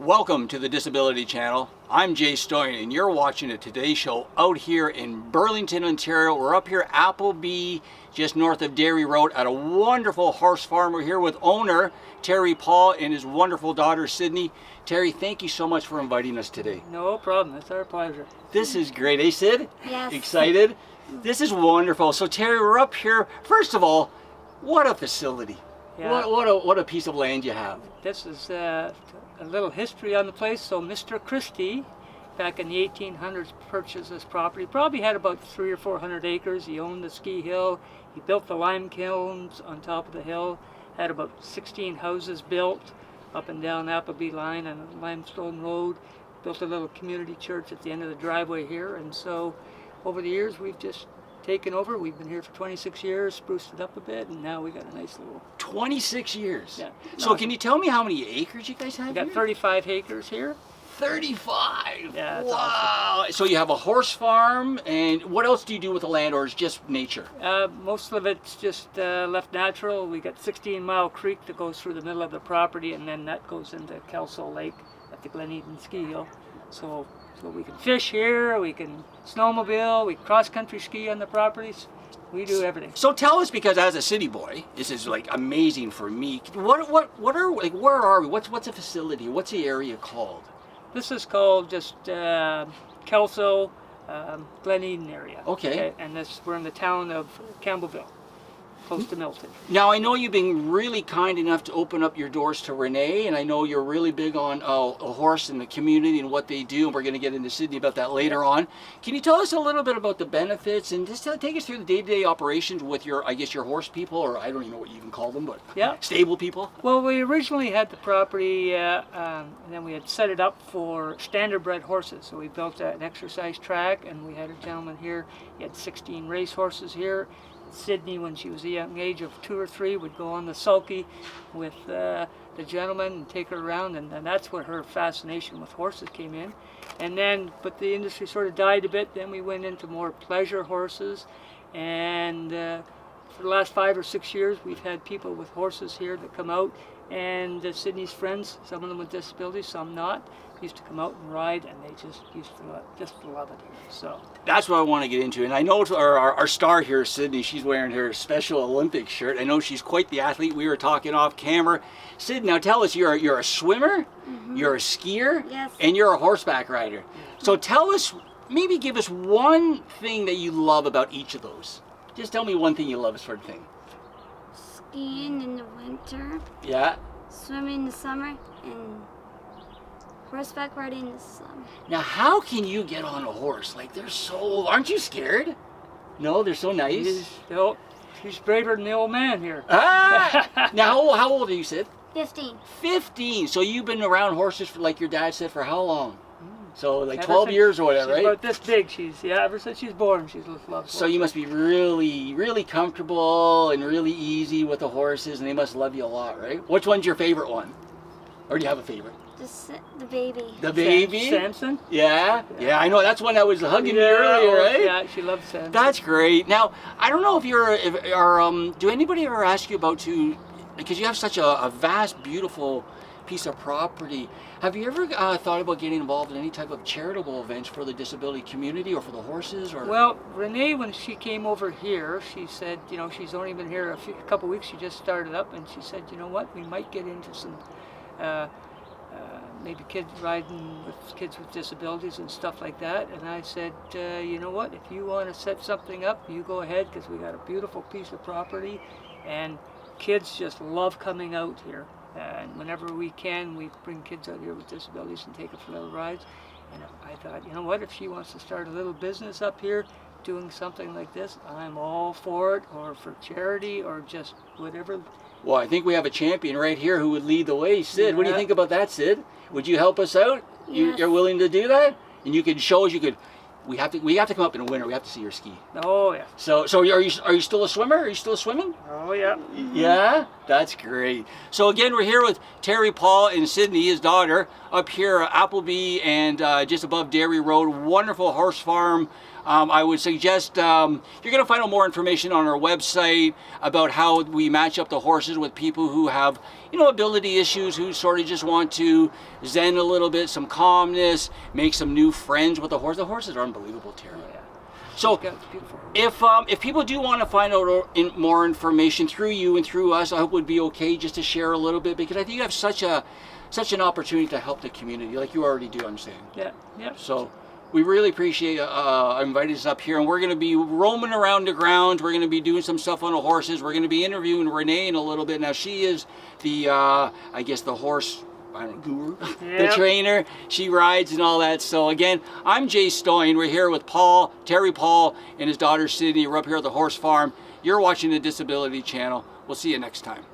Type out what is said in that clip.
Welcome to the Disability Channel. I'm Jay Stoyan and you're watching a Today Show out here in Burlington, Ontario. We're up here Appleby, just north of Dairy Road at a wonderful horse farm. We're here with owner Terry Paul and his wonderful daughter Sydney. Terry, thank you so much for inviting us today. No problem, it's our pleasure. This is great, eh Sid? Yes. Excited? This is wonderful. So Terry, we're up here. First of all, what a facility. Yeah. What a piece of land you have. This is a little history on the place. So Mr. Christie, back in the 1800s, purchased this property. Probably had about 300 or 400 acres. He owned the ski hill. He built the lime kilns on top of the hill. Had about 16 houses built up and down Appleby line on a limestone road. Built a little community church at the end of the driveway here. And so over the years, we've just taken over. We've been here for 26 years, spruced it up a bit, and now we got a nice little... 26 years? Yeah. So can you tell me how many acres you guys have We got here? 35 acres here. 35! Yeah, that's wow! So you have a horse farm, and what else do you do with the land, or is it just nature? Most of it's just left natural. We got 16 Mile Creek that goes through the middle of the property, and then that goes into Kelso Lake at the Glen Eden Ski Hill. So we can fish here, we can snowmobile, we cross-country ski on the properties. We do everything. So tell us, because as a city boy, this is like amazing for me. What are like? Where are we? What's a facility? What's the area called? This is called just Kelso, Glen Eden area. Okay. And we're in the town of Campbellville, close to Milton. Now I know you've been really kind enough to open up your doors to Renee, and I know you're really big on a horse and the community and what they do, and we're going to get into Sydney about that later on. Can you tell us a little bit about the benefits and just take us through the day-to-day operations with your, I guess, your horse people, or I don't even know what you even call them, but Yeah. stable people? Well, we originally had the property, and then we had set it up for standardbred horses. So we built an exercise track, and we had a gentleman here. He had 16 race horses here. Sydney, when she was a young age of 2 or 3, would go on the sulky with the gentleman and take her around, and that's where her fascination with horses came in. And then, but the industry sort of died a bit. Then we went into more pleasure horses, and for the last 5 or 6 years, we've had people with horses here that come out, and Sydney's friends, some of them with disabilities, some not, used to come out and ride, and they just used to love it here. So That's what I want to get into, and I know our star here, Sydney, she's wearing her Special Olympics shirt. I know she's quite the athlete. We were talking off camera. Sid, now tell us, you're a swimmer, you're a skier, Yes. and you're a horseback rider. So tell us, maybe give us one thing that you love about each of those. Just tell me one thing you love, sort of thing. Skiing in the winter, Yeah. swimming in the summer, and horseback riding in the summer. Now, how can you get on a horse? Like, they're so, aren't you scared? No, they're so nice. He's braver than the old man here. Ah! Now, how old are you, Sid? 15. 15. So you've been around horses, for, like your dad said, for how long? So like Ever 12 since- years or whatever, she's right? about this big. Ever since she's born, she's loved So you must be really, really comfortable and really easy with the horses, and they must love you a lot, right? Which one's your favorite one? Or do you have a favorite? The baby. The baby? Samson? Yeah? Yeah, I know. That's one that was hugging you earlier, right? Yeah, she loves Samson. That's great. Now, I don't know if do anybody ever ask you about because you have such a vast, beautiful piece of property. Have you ever thought about getting involved in any type of charitable events for the disability community or for the horses? Or Well, Renee, when she came over here, she said, she's only been here a couple weeks. She just started up, and she said, you know what, we might get into some maybe kids riding with kids with disabilities and stuff like that. And I said, you know what, if you want to set something up, you go ahead, because we got a beautiful piece of property, and kids just love coming out here. And whenever we can, we bring kids out here with disabilities and take them for little rides. And I thought, you know what, if she wants to start a little business up here doing something like this, I'm all for it, or for charity, or just whatever. Well, I think we have a champion right here who would lead the way. Sid, what do you Yeah. think about that, Sid? Would you help us out? Yes. You're willing to do that? And you could show us, we have to come up in the winter. We have to see your ski. Oh, yeah. So are you still a swimmer? Are you still swimming? Oh, yeah. Yeah, that's great. So again, we're here with Terry Paul and Sydney, his daughter, up here at Appleby and just above Dairy Road. Wonderful horse farm. I would suggest you're going to find out more information on our website about how we match up the horses with people who have, you know, ability issues, who sort of just want to zen a little bit, some calmness, make some new friends with the horse. The horses are unbelievable, Terry. Yeah. So Yeah, it's beautiful. if people do want to find out more information through you and through us, I hope it would be okay just to share a little bit, because I think you have such an opportunity to help the community, like you already do, I'm saying. Yeah, yeah. So we really appreciate inviting us up here, and we're going to be roaming around the grounds. We're going to be doing some stuff on the horses. We're going to be interviewing Renee in a little bit. Now she is the, I guess the horse, I don't know, guru, the Yep. trainer. She rides and all that. So again, I'm Jay Stoyan. We're here with Terry Paul, and his daughter Sydney. We're up here at the horse farm. You're watching the Disability Channel. We'll see you next time.